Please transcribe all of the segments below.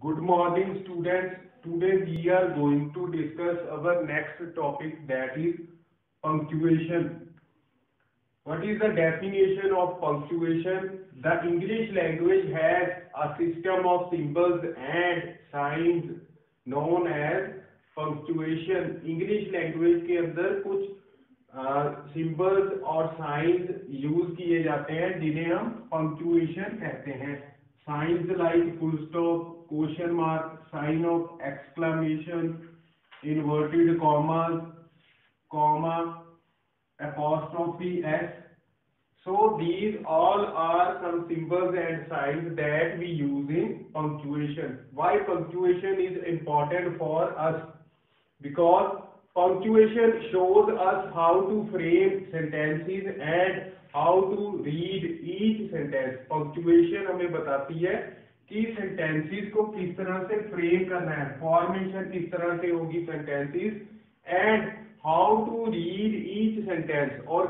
Good morning, students. Today we are going to discuss our next topic, that is punctuation. What is the definition of punctuation? The English language has a system of symbols and signs known as punctuation. English language के अंदर कुछ symbols और science use किए जाते हैं जिन्हें हम punctuation कहते हैं. Signs like full stop, question mark, sign of exclamation, inverted commas, comma, apostrophe s. So these all are some symbols and signs that we use in punctuation. Why punctuation is important for us? Because punctuation shows us how to frame sentences and how to read each sentence. Punctuation हमें बताती है कि sentences को किस तरह से frame करना है, formation किस तरह से होगी sentences, and how to read each sentence, और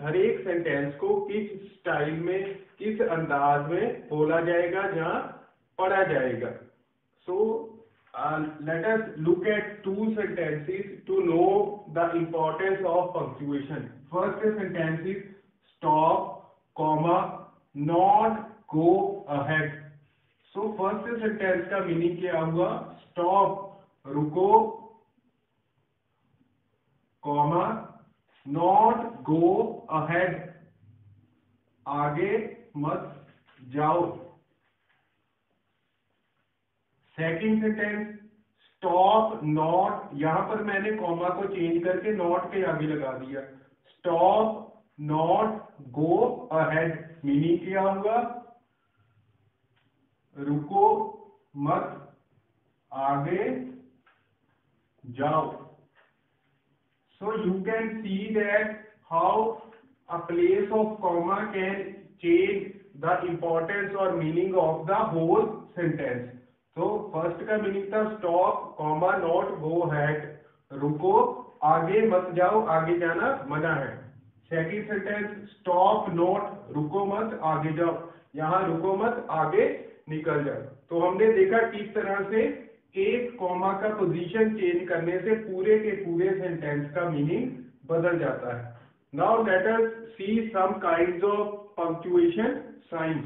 हर एक सेंटेंस को किस स्टाइल में, किस अंदाज में बोला जाएगा, जहाँ पढ़ा जाएगा. So let us look at two sentences to know the importance of punctuation. First sentence is stop, comma, not go ahead. So first sentence का मीनिंग क्या हुआ? Stop, रुको, comma, not go ahead, आगे मत जाओ. सेकेंड सेंटेंस स्टॉप नॉट, यहां पर मैंने कॉमा को चेंज करके नॉट के आगे लगा दिया. Stop not go ahead, meaning क्या हुआ? रुको मत, आगे जाओ. So you can see that how a place of comma can change the importance और meaning of the whole sentence. तो फर्स्ट का मीनिंग था stop, comma, not go ahead, रुको, आगे मत जाओ, आगे जाना मना है. सेकंड सेंटेंस स्टॉप नॉट, रुको मत, आगे जाओ, यहाँ रुको मत, आगे निकल जाओ. तो हमने देखा किस तरह से एक कॉमा का पोजीशन चेंज करने से पूरे के पूरे सेंटेंस का मीनिंग बदल जाता है. Now let us see some kinds of punctuation signs.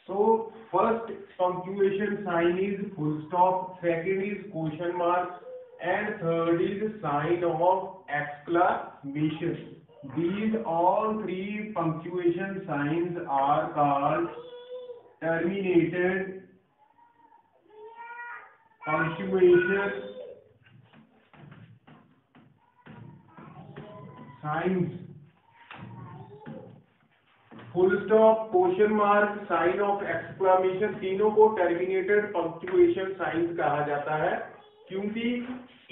So first punctuation sign is full stop, second is question mark, and third is sign of exclamation. These all three punctuation signs are called terminated punctuation signs. Full stop, question mark, sign of exclamation, तीनों को terminated punctuation science कहा जाता है, क्योंकि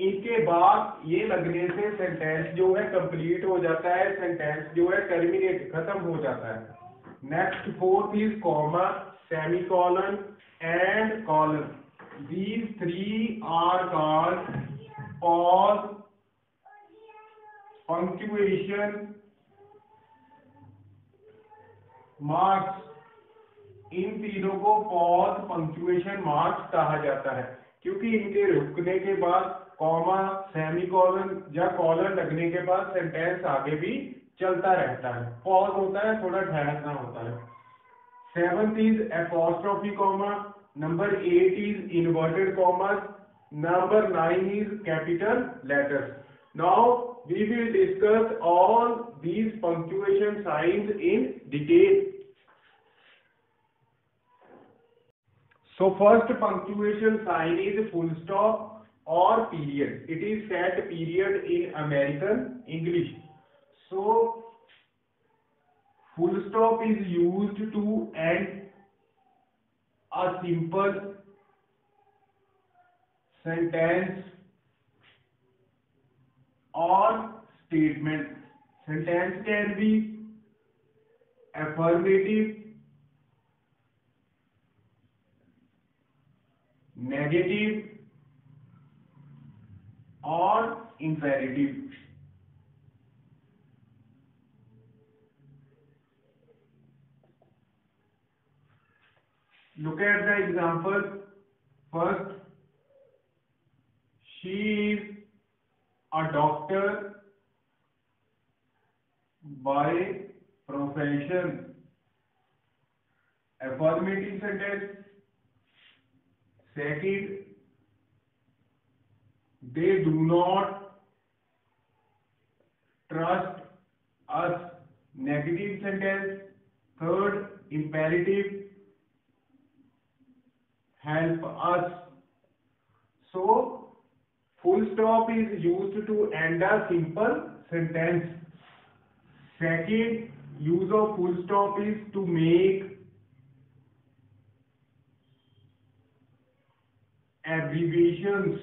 इनके बाद ये लगने से सेंटेंस जो है कंप्लीट हो जाता है, सेंटेंस जो है टर्मिनेट, खत्म हो जाता है. Next fourth is comma, semicolon and colon. These three are called pause punctuation marks. इन तीनों को पॉज पंक्चुएशन मार्क्स कहा जाता है, क्योंकि इनके रुकने के बाद कॉमा, सेमीकोलन या कॉलन लगने के बाद सेंटेंस आगे भी चलता रहता है. पॉज होता है, थोड़ा ठहरना होता है. Seventh is apostrophe comma, number 8 is inverted commas, number 9 is capital letters. Now we will discuss all these punctuation signs in detail. So first punctuation sign is full stop or period. It is set period in American English. So full stop is used to end a simple sentence or statement. Sentence can be affirmative, negative, or imperative. Look at the example. First, she is a doctor by profession. Affirmative sentence. Second, they do not trust us. Negative sentence. Third, imperative, help us. So, full stop is used to end a simple sentence. Second use of full stop is to make abbreviations.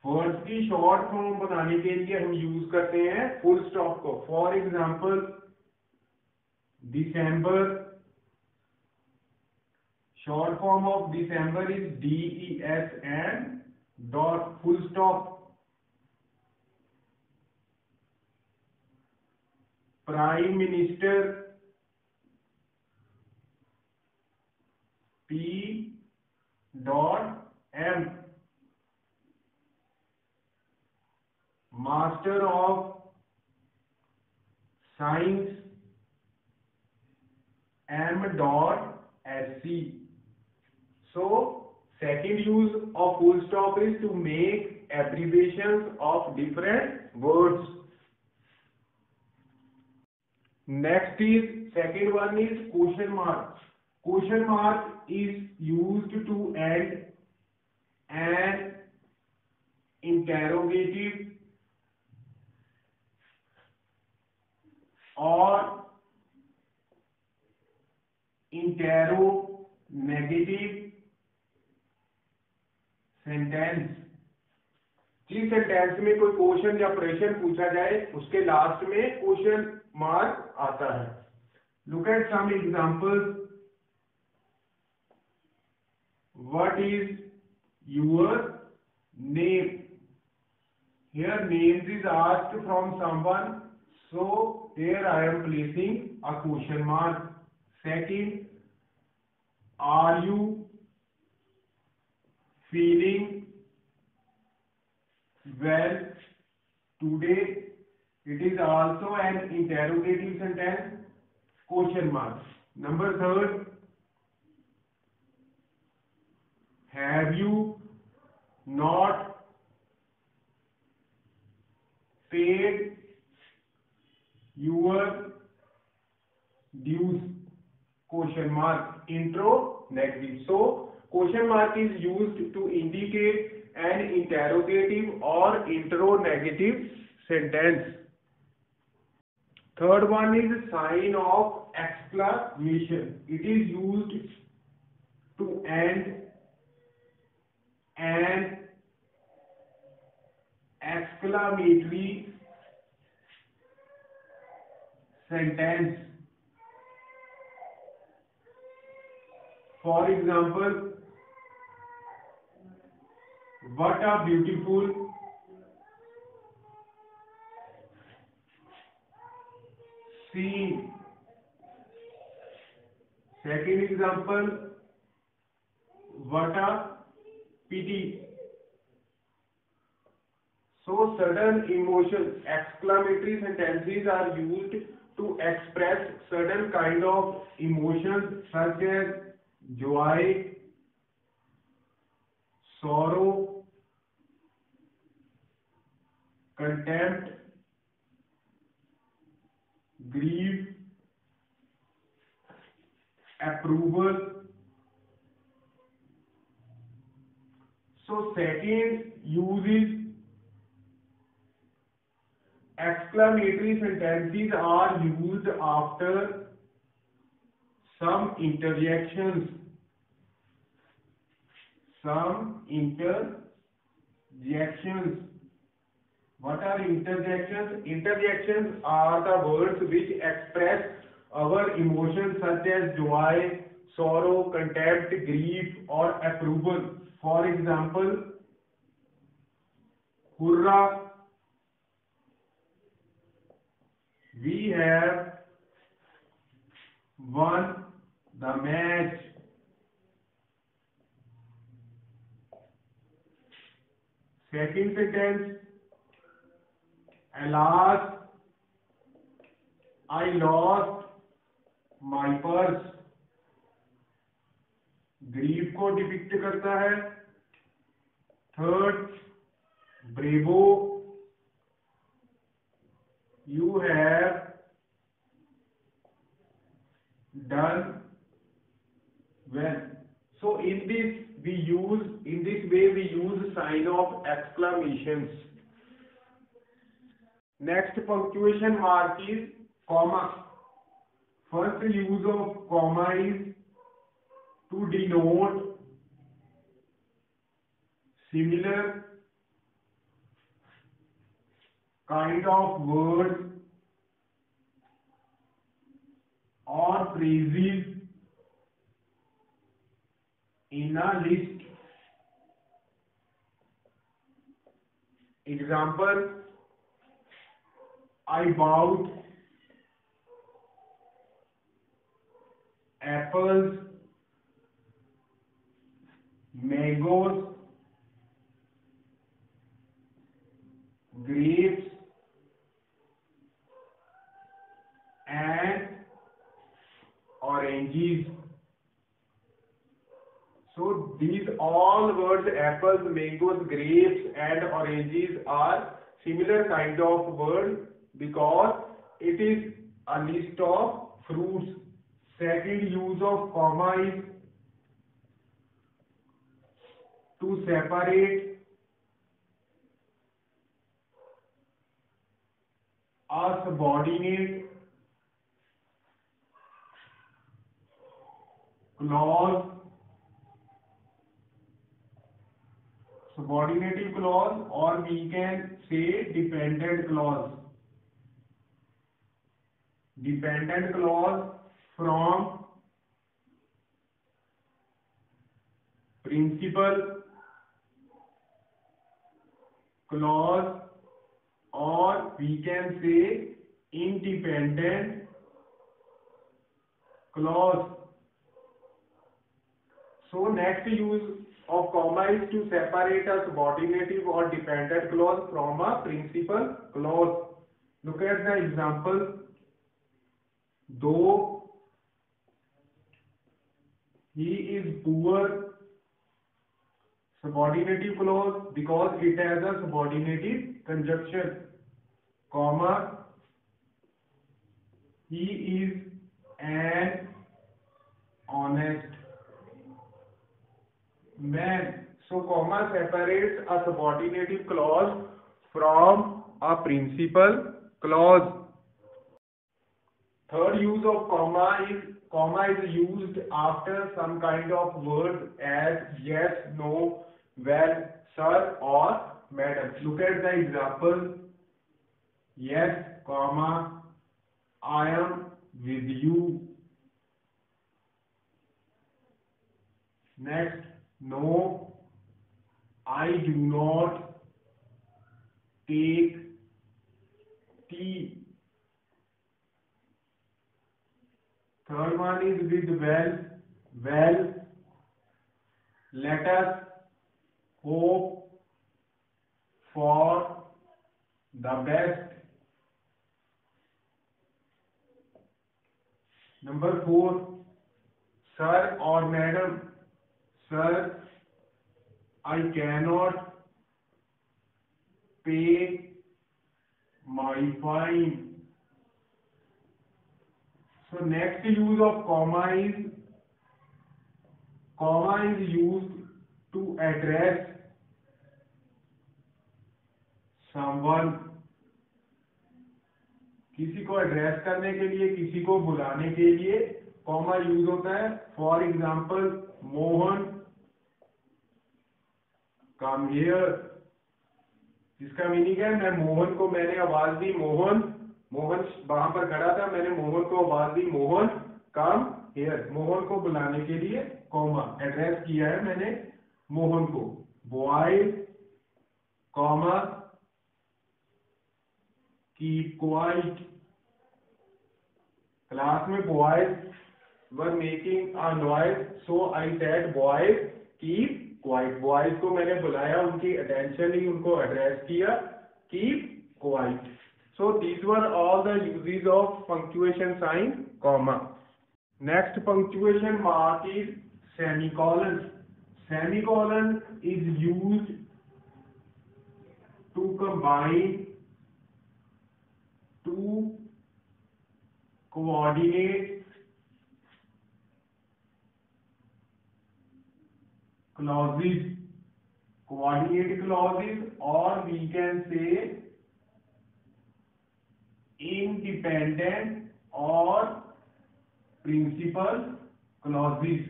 Words की short form बनाने के लिए हम use करते हैं full stop को. For example, December, short form of December is DES and dot, full stop. Prime Minister, P dot M. Master of Science, M dot SC. So, second use of full stop is to make abbreviations of different words. Next is, second one is question mark. Question mark is used to end an interrogative or interrogative sentence. जिस sentence में कोई question या प्रश्न पूछा जाए उसके last में question mark आता है. Look at some examples. What is your name? Here names is asked from someone, so here I am placing a question mark. Second, are you feeling well today? It is also an interrogative sentence, question mark. Number third, have you not paid your dues? Question mark, intro negative. So question mark is used to indicate an interrogative or interrogative sentence. Third one is sign of exclamation. It is used to end an exclamatory sentence. For example, what a beautiful scene. Second example, what a pity. So certain emotions, exclamatory sentences are used to express certain kind of emotions such as joy, sorrow, contempt, grief, approval. So second use is exclamatory sentences are used after some interjections. What are interjections? Interjections are the words which express our emotions such as joy, sorrow, contempt, grief or approval. For example, hurrah, we have won the match. Second sentence, alas, I lost my purse. Grief को depict करता है. Third, bravo, you have done well. So in this way we use sign of exclamations. Next punctuation mark is comma. First use of comma is to denote similar kind of words or phrases in a list. Example, I bought apples, mangoes, grapes, and oranges. So these all words, apples, mangoes, grapes and oranges, are similar kind of word because it is a list of fruits. Second use of comma is to separate a subordinate clause, subordinative clause, or we can say dependent clause. Dependent clause from principal clause, or we can say independent clause. So next use of comma is to separate a subordinative or dependent clause from a principal clause. Look at the example. Though he is poor, subordinative clause because it has a subordinative conjunction, comma, he is an honest man. So comma separates a subordinative clause from a principal clause. Third use of comma is used after some kind of word as yes, no, well, sir or madam. Look at the example. Yes, comma, I am with you. Next, no, I do not take tea. Third one is with well. Well, let us hope for the best. Number 4, sir or madam. Sir, I cannot pay my fine. So next use of comma is used to address someone. किसी को address करने के लिए, किसी को बुलाने के लिए कॉमा यूज होता है. For example, Mohan come here. इसका मीनिंग है मैं मोहन को मैंने आवाज दी, मोहन वहां पर खड़ा था, मैंने मोहन को आवाज दी, मोहन कम हियर. मोहन को बुलाने के लिए कॉमा, एड्रेस किया है मैंने मोहन को. Boys comma keep quiet. Class में boys were making a noise, so I said boys keep quiet. Boys को मैंने बुलाया, उनकी attention ही उनको address किया, keep quiet. So these were all the uses of punctuation sign, comma. Next punctuation mark is semicolon. Semicolon is used to combine two coordinate clauses. Coordinate clauses, or we can say independent or principal clauses,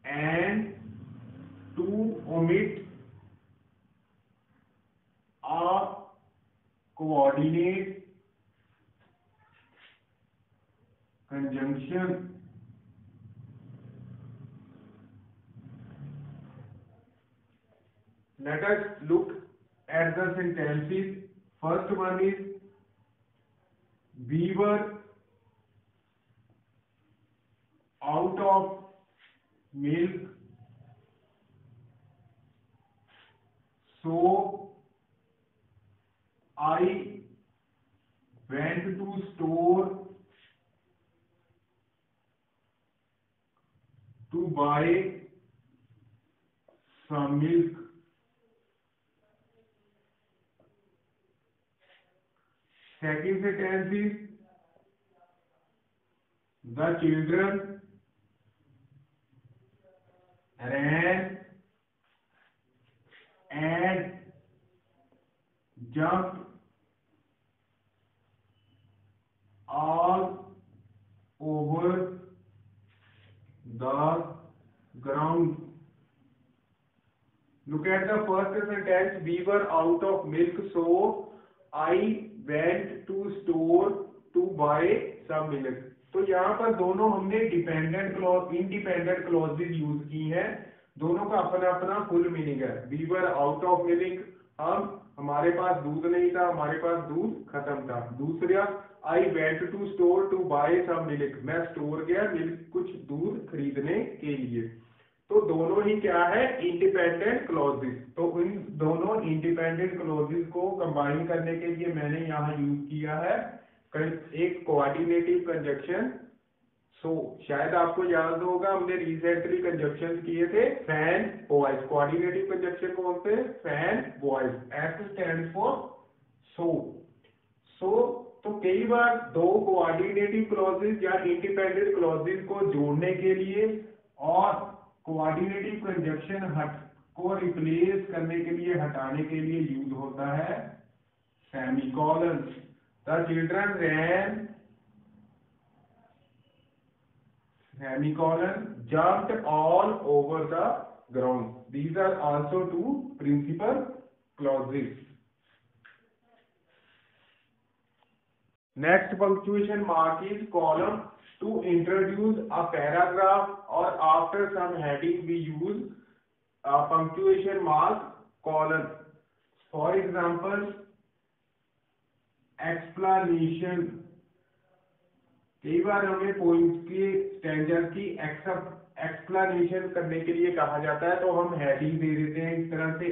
and to omit a coordinate conjunction. Let us look at the sentences. First one is, we were out of milk, so I went to store to buy some milk. Second sentence is, the children ran and jumped all over the ground. Look at the first sentence, we were out of milk, so I went to store to buy some milk. तो यहाँ पर दोनों हमने dependent clause independent clauses use की हैं, दोनों का अपना अपना फुल मीनिंग है. We were out of milk, हमारे पास दूध नहीं था, हमारे पास दूध खत्म था. दूसरा, I went to store to buy some milk, मैं स्टोर गया मिल्क कुछ दूध खरीदने के लिए. तो दोनों ही क्या है, इंडिपेंडेंट क्लॉजेज. तो इन दोनों इंडिपेंडेंट क्लॉजेज को कंबाइन करने के लिए मैंने यहाँ यूज किया है एक कोऑर्डिनेटिव कंजक्शन. सो शायद आपको याद होगा, हमने रिसेंटली कंजक्शन किए थे फैन बॉयज. कोऑर्डिनेटिव कंजक्शन कौन से, fan boys. S stand for so. तो कई बार दो कोऑर्डिनेटिव क्लॉजेज या इंडिपेंडेंट क्लॉजेज को जोड़ने के लिए और कोऑर्डिनेटिव कंजक्शन को रिप्लेस करने के लिए, हटाने के लिए यूज होता है semicolon. The children ran semicolon jumped all over the ground. These are also two principal clauses. Next punctuation mark is column. To introduce a paragraph or after some heading we use a punctuation mark colon. For example, explanation. कई बार हमें point के standard की explanation करने के लिए कहा जाता है, तो हम हेडिंग दे देते हैं इस तरह से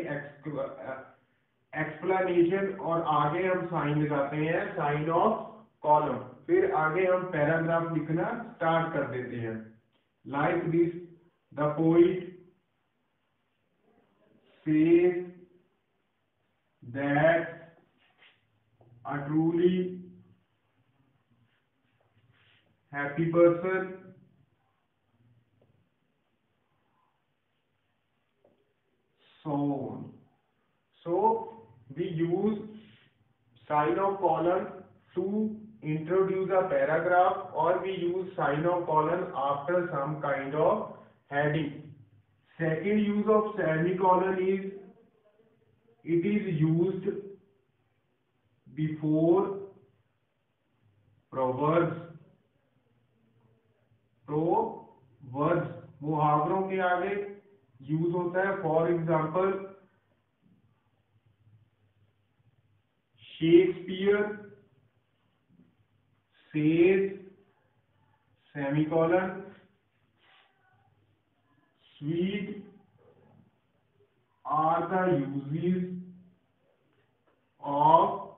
एक्सप्लेनेशन, और आगे हम साइन लगाते हैं, साइन ऑफ कॉलम. फिर आगे हम पैराग्राफ लिखना स्टार्ट कर देते हैं. Like this, the poet says that a truly happy person so on. So we use sign of colon to introduce a paragraph, or we use sign of colon after some kind of heading. Second use of semicolon is, it is used before proverbs. proverbs मुहावरों के आगे use होता है. For example, Shakespeare says, semicolon, sweet are the uses of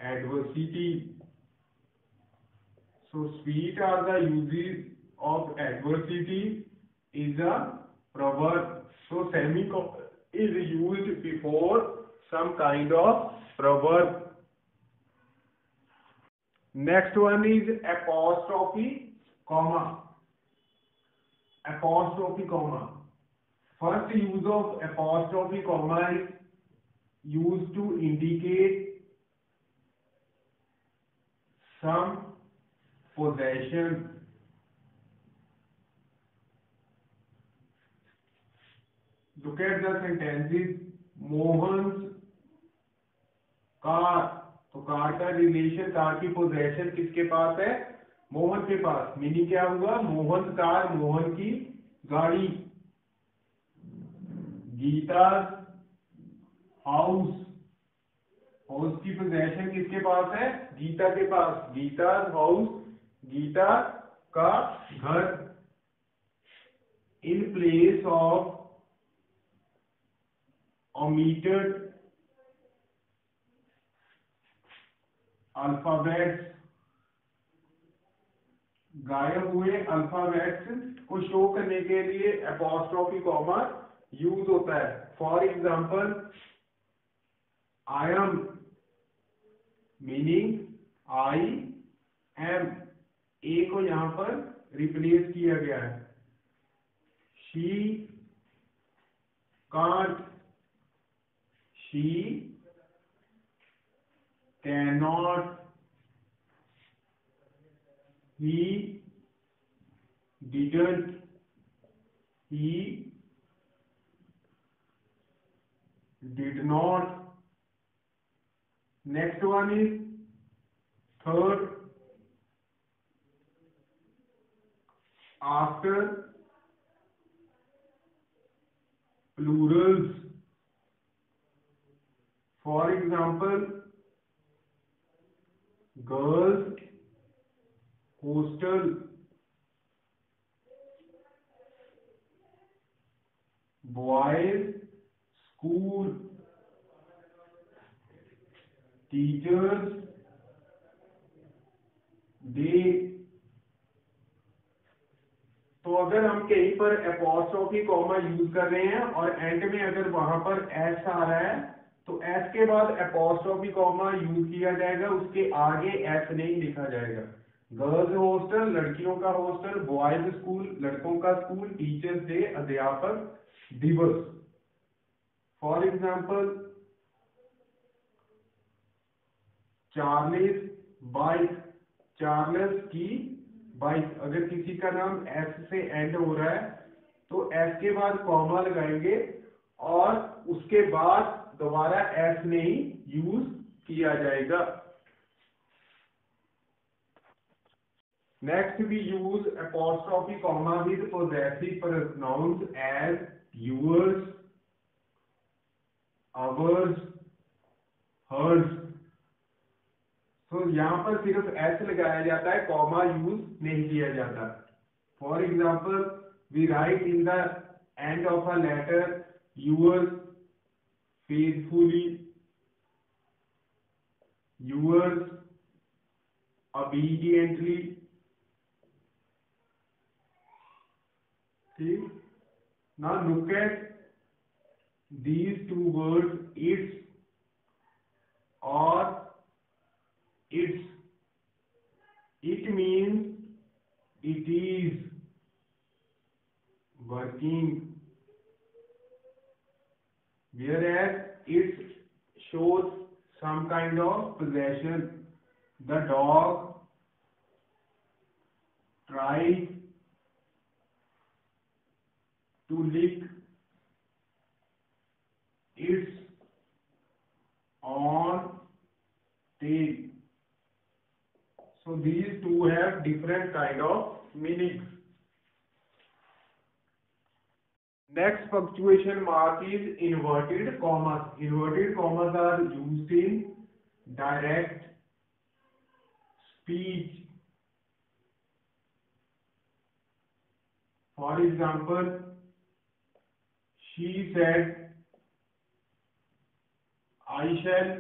adversity. So sweet are the uses of adversity is a proverb. So semicolon is used before some kind of proverb. Next one is apostrophe, comma. Apostrophe, comma. First use of apostrophe, comma is used to indicate some possession. Look at the sentences. Mohan's car. तो car का relation, car की possession किसके पास है? मोहन के पास. Meaning क्या हुआ? Mohan car, Mohan की गाड़ी. गीता हाउस, हाउस की पोजेशन किसके पास है? गीता के पास. गीता हाउस, गीता का घर. In place of omitted alphabets, गायब हुए अल्फाबेट्स को शो करने के लिए एपोस्ट्रोफी कॉमा यूज होता है. For example, I am meaning I am, A को यहां पर रिप्लेस किया गया है. She can't, she cannot, he didn't, he did not. Next one is third, after plurals. For example, girls hostel, boys school, teachers day. तो अगर हम कहीं पर एपोस्ट्रोफी कॉमा यूज कर रहे हैं और एंड में अगर वहां पर एस आ रहा है, तो एस के बाद एपोस्ट्रोफी कॉमा यूज किया जाएगा, उसके आगे एस नहीं लिखा जाएगा. गर्ल्स हॉस्टल, लड़कियों का हॉस्टल. बॉयज स्कूल, लड़कों का स्कूल. टीचर्स डे, अध्यापक दिवस. For example, Charles bike, Charles की बाइक. अगर किसी का नाम एस से एंड हो रहा है तो एस के बाद कॉमा लगाएंगे और उसके बाद दोबारा एस नहीं यूज किया जाएगा. Next we use apostrophe comma with possessive pronouns as yours, ours, hers. तो यहां पर सिर्फ एस लगाया जाता है, कॉमा यूज नहीं किया जाता. For example, we write in the end of a letter yours faithfully, yours obediently. See, now look at these two words, its or its. It means it is working, whereas it shows some kind of possession. The dog tried to lick its own tail. So these two have different kind of meanings. Next punctuation mark is inverted commas. Inverted commas are used in direct speech. For example, she said, I shall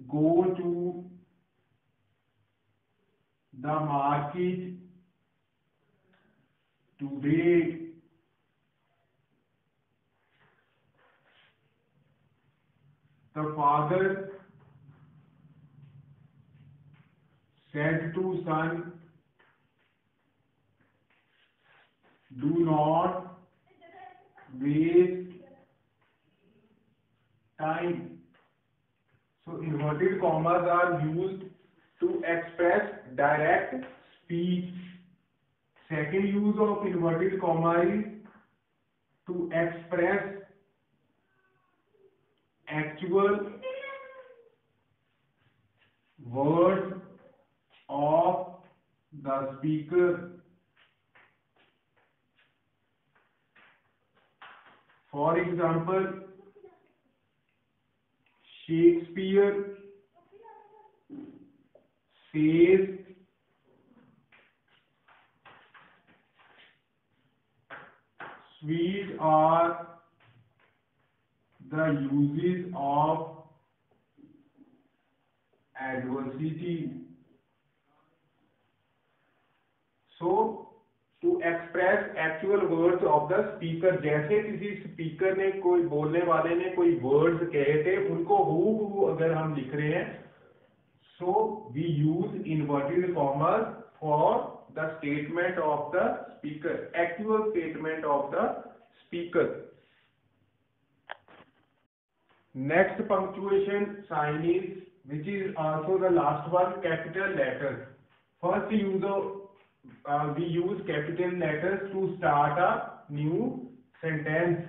go to the market today. The father said to son, do not waste time. So inverted commas are used to express direct speech. Second use of inverted comma is to express actual words of the speaker. For example, Shakespeare says, sweet are the uses of adversity. So, to express actual words of the speaker, जैसे किसी speaker ने कोई बोलने वाले ने कोई words कहे थे उनको हूबहू अगर हम लिख रहे हैं, so we use inverted commas for the statement of the speaker, actual statement of the speaker. Next punctuation sign is, which is also the last one, capital letters. First use of we use capital letters to start a new sentence.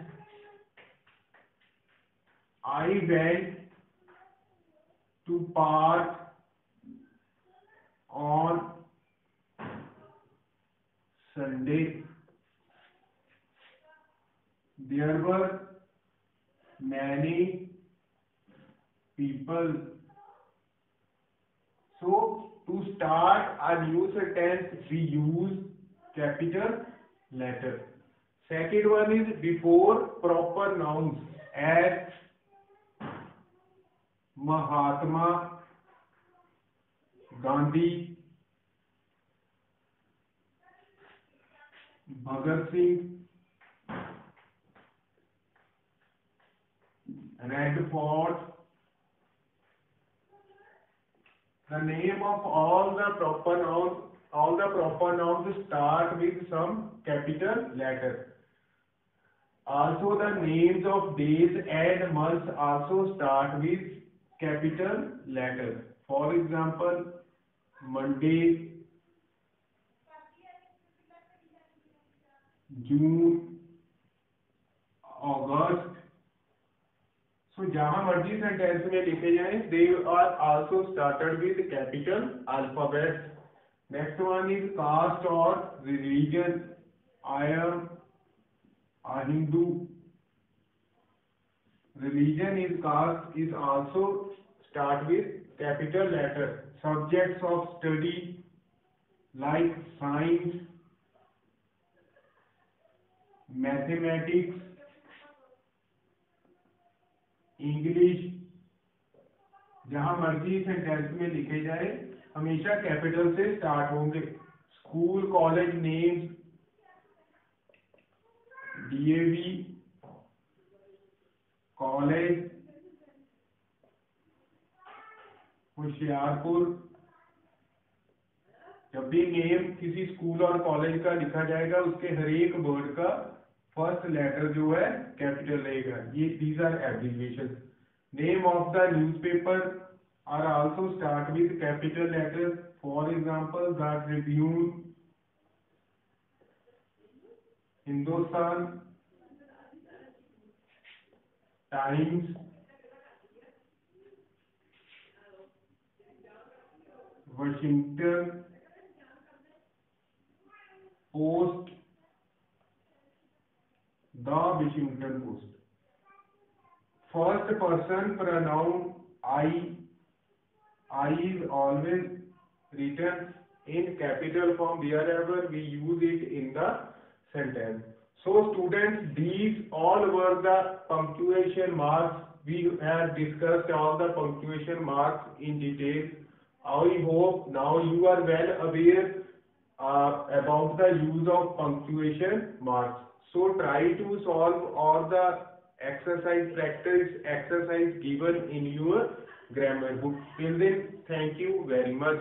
I went to park on Sunday. There were many people. So, to start a new sentence, we use capital letter. Second one is before proper nouns, as Mahatma Gandhi, Bhagat Singh, Red Fort. The name of all the proper nouns start with some capital letter. Also, the names of days and months also start with capital letter. For example, Monday, June, August. So जहाँ मर्जी sentence में लिखे जाएं, they are also started with capital alphabet. Next one is caste or religion. I am a Hindu. Religion is caste is also start with capital letter. Subjects of study like science, mathematics, English, जहां मर्जी sentence में लिखे जाए हमेशा capital से start होंगे. School college names, DAV college Hoshiarpur. जब भी नेम किसी स्कूल और कॉलेज का लिखा जाएगा उसके हर एक वर्ड का फर्स्ट लेटर जो है कैपिटल रहेगा. ये these are abbreviation. Name of the newspaper are also start with capital letters. For example the Tribune, Hindustan Times, Washington Post, the Washington Post. First person pronoun I, I is always written in capital form wherever we use it in the sentence. So students, these all were the punctuation marks. We have discussed all the punctuation marks in detail. I hope now you are well aware about the use of punctuation marks. So try to solve all the practice exercise given in your grammar book. Till then, thank you very much.